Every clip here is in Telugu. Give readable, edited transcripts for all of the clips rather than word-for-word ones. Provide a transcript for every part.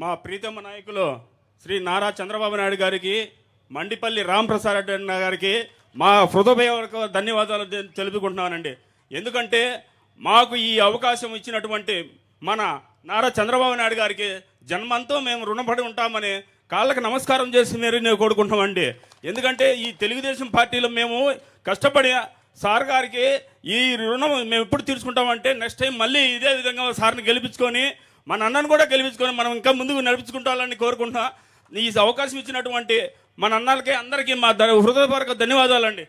మా ప్రీతమ నాయకులు శ్రీ నారా చంద్రబాబు నాయుడు గారికి, మండిపల్లి రాంప్రసాద్ రెడ్డి గారికి మా హృదయపూర్వక ధన్యవాదాలు తెలుపుకుంటున్నానండి. ఎందుకంటే మాకు ఈ అవకాశం ఇచ్చినటువంటి మన నారా చంద్రబాబు నాయుడు గారికి జన్మంతో మేము రుణపడి ఉంటామని కాళ్ళకి నమస్కారం చేసి నేను కోరుకుంటామండి. ఎందుకంటే ఈ తెలుగుదేశం పార్టీలో మేము కష్టపడి సార్ గారికి ఈ రుణం మేము ఎప్పుడు తీర్చుకుంటామంటే నెక్స్ట్ టైం మళ్ళీ ఇదే విధంగా సార్ని గెలిపించుకొని మన అన్నను కూడా గెలిపించుకొని మనం ఇంకా ముందుకు నడిపించుకుంటామని కోరుకుంటున్నా. ఈ అవకాశం ఇచ్చినటువంటి మన అన్నలకి అందరికీ మా హృదయపూర్వక ధన్యవాదాలండి.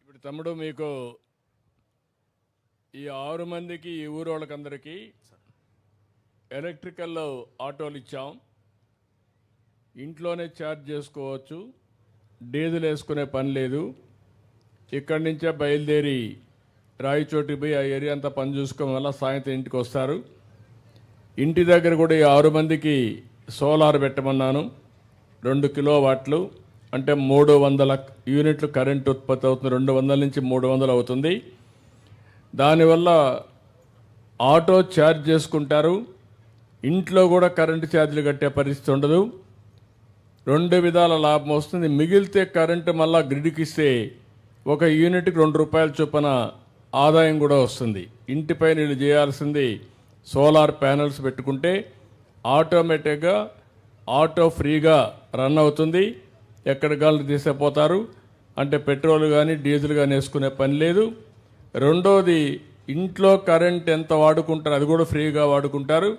ఇప్పుడు తమ్ముడు మీకు ఈ 6 మందికి ఈ ఊరు వాళ్ళకందరికీ ఎలక్ట్రికల్ ఆటోలు ఇచ్చాం. ఇంట్లోనే ఛార్జ్ చేసుకోవచ్చు, డీజిల్ వేసుకునే పని లేదు. ఇక్కడి నుంచే బయలుదేరి రాయచోటి పోయి ఆ ఏరియా అంతా పని చూసుకోవడం వల్ల సాయంత్రం ఇంటికి వస్తారు. ఇంటి దగ్గర కూడా ఈ 6 మందికి సోలార్ పెట్టమన్నాను. 2 కిలోవాట్లు అంటే 300 యూనిట్లు కరెంట్ ఉత్పత్తి అవుతుంది. 200 నుంచి 300 అవుతుంది. దానివల్ల ఆటో ఛార్జ్ చేసుకుంటారు, ఇంట్లో కూడా కరెంటు ఛార్జీలు కట్టే పరిస్థితి ఉండదు. 2 విధాల లాభం వస్తుంది. మిగిలితే కరెంటు మళ్ళా గ్రిడ్కి ఇస్తే 1 యూనిట్కి 2 రూపాయల చొప్పున ఆదాయం కూడా వస్తుంది. ఇంటిపై నీళ్ళు చేయాల్సింది సోలార్ ప్యానల్స్ పెట్టుకుంటే ఆటోమేటిక్గా ఆటో ఫ్రీగా రన్ అవుతుంది. ఎక్కడ గాలి తీసేపోతారు అంటే పెట్రోల్ కానీ డీజిల్ కానీ వేసుకునే పని లేదు. రెండోది, ఇంట్లో కరెంట్ ఎంత వాడుకుంటారు అది కూడా ఫ్రీగా వాడుకుంటారు.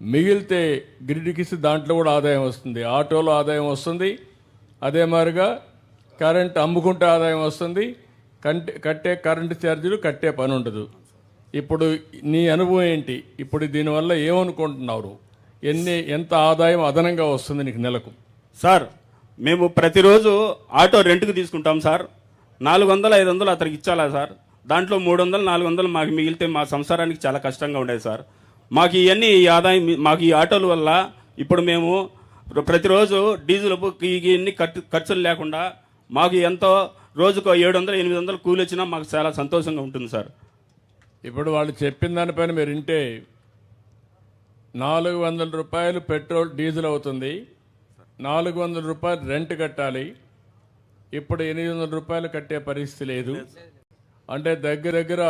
మిగిలితే గ్రిడ్కి దాంట్లో కూడా ఆదాయం వస్తుంది. ఆటోలో ఆదాయం వస్తుంది, అదే మాదిరిగా కరెంట్ అమ్ముకుంటే ఆదాయం వస్తుంది. కట్టే కరెంటు ఛార్జీలు కట్టే పని ఉండదు. ఇప్పుడు నీ అనుభవం ఏంటి? ఇప్పుడు దీనివల్ల ఏమనుకుంటున్నారు? ఎంత ఆదాయం అదనంగా వస్తుంది నీకు నెలకు? సార్, మేము ప్రతిరోజు ఆటో రెంట్కి తీసుకుంటాం సార్. 400-500 అతనికి ఇచ్చాలా సార్? దాంట్లో 300-400 మాకు మిగిలితే మా సంసారానికి చాలా కష్టంగా ఉండేది సార్. మాకు ఇవన్నీ ఈ ఆదాయం మాకు ఈ ఆటోల వల్ల ఇప్పుడు మేము ప్రతిరోజు డీజిల్ ఇవన్నీ ఖర్చులు లేకుండా మాకు ఎంతో రోజుకు 700-800 కూలి వచ్చినా మాకు చాలా సంతోషంగా ఉంటుంది సార్. ఇప్పుడు వాళ్ళు చెప్పిన దానిపైన మీరు వింటే 400 రూపాయలు పెట్రోల్ డీజిల్ అవుతుంది, 400 రూపాయలు రెంట్ కట్టాలి. ఇప్పుడు 800 రూపాయలు కట్టే పరిస్థితి లేదు. అంటే దగ్గర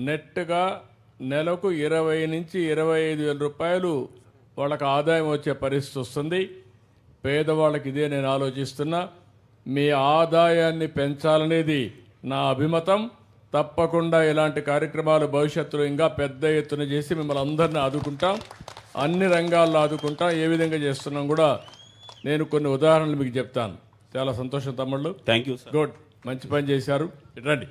నెట్గా నెలకు 20 నుంచి 25 వేల రూపాయలు వాళ్ళకి ఆదాయం వచ్చే పరిస్థితి వస్తుంది. పేదవాళ్ళకి ఇదే నేను ఆలోచిస్తున్నా. మీ ఆదాయాన్ని పెంచాలనేది నా అభిమతం. తప్పకుండా ఇలాంటి కార్యక్రమాలు భవిష్యత్తులో ఇంకా పెద్ద ఎత్తున చేసి మిమ్మల్ని అందరినీ ఆదుకుంటాం, అన్ని రంగాల్లో ఆదుకుంటాం. ఏ విధంగా చేస్తున్నాం కూడా నేను కొన్ని ఉదాహరణలు మీకు చెప్తాను. చాలా సంతోషం తమ్ముళ్ళు. Thank you sir. గుడ్, మంచి పని చేశారు. రండి.